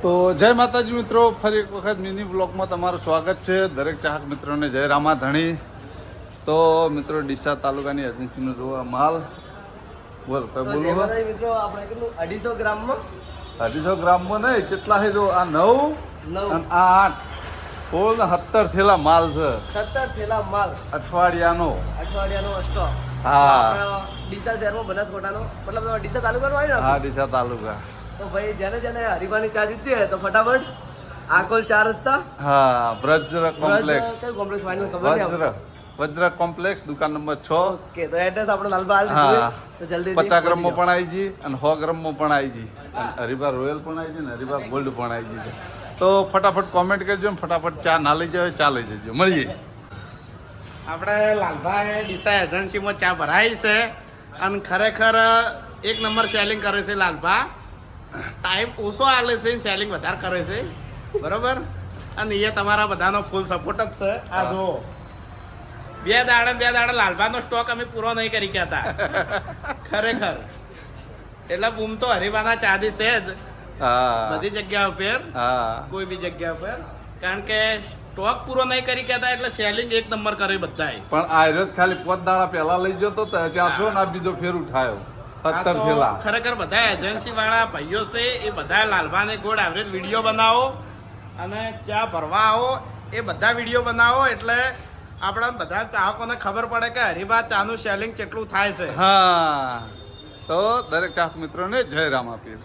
તો જય માતાજી મિત્રો, ફરી એક વખત મિની બ્લોગમાં તમારું સ્વાગત છે. દરેક ચાહક મિત્રોને જય રામા ધણી. તો મિત્રો ડીસા તાલુકાની એજન્સીનો જોવા માલ બોલ બોલો મિત્રો આપણે કેટલું 250 ગ્રામમાં 250 ગ્રામમાં નહીં, કેટલા છે જો આ 9 અને આ 8 કુલ 17 થેલા માલ છે. 17 થેલા માલ અઠવાડિયાનો સ્ટોક. હા ડીસા શહેરમાં બનાસકાંઠાનો, મતલબ ડીસા તાલુકાનો હોય ને. હા ડીસા તાલુકા. તો ભાઈ જેને હરીફાની ચા જીતતી હોય તો ફટાફટ આકોલ 4 રસ્તા. હા વજ્ર કોમ્પ્લેક્સ. કયું કોમ્પ્લેક્સ ફાઇનલ ખબર નહીં. વજ્ર કોમ્પ્લેક્સ દુકાન નંબર 6. ઓકે, તો એડ્રેસ આપણે લાલબા હાલ હા. દીધું તો જલ્દી 50 ગ્રામમાં પણ આવી જી અને 100 ગ્રામમાં પણ આવી જી. હરીબા રોયલ પણ આવી જી ને હરીબા ગોલ્ડ પણ આવી જી. તો ફટાફટ કોમેન્ટ કરજો ને ફટાફટ ચા ના લઈ જાવ ચા લઈ જજો. મળીએ. આપણે લાલભાઈ ડીસા એજન્સીમાં ચા ભરાઈ છે અને ખરેખર એક નંબર સેલિંગ કરે છે લાલભા. ટાઈમ ઓછો આલે છે, સેલિંગ વધારે કરે છે, બરોબર. અને એ તમારા બધાનો ફૂલ સપોર્ટ જ છે. આ જો બે દાડે લાલભાનો સ્ટોક અમે પૂરો નહીં કરી કહેતા ખરેખર. એટલે બૂમ તો હરીબાના ચાદી છે જ હા બધી જગ્યા ઉપર, હા કોઈ બી જગ્યા ઉપર, કારણ કે સ્ટોક પૂરો નહીં કરી કહેતા એટલે સેલિંગ એક નંબર કરે બધાય. પણ આ રોજ ખાલી 5 દાડા પહેલા લઈ ગયો તો 400 ના બીજો ફેર ઉઠાયો. આ 17 તો થેલા. ખરેખર બધા એજન્સી વાળા ભાઈઓ છે એ બધા લાલભાને ગોળ એવરેજ વિડીયો બનાવો અને ચા ભરવા આવો, એ બધા વિડીયો બનાવો એટલે આપણા બધા ચાહકોને ખબર પડે કે હરીબા ચાનું સેલિંગ કેટલું થાય છે. હા તો દરેક ચાહક મિત્રોને જય રામ આપીએ.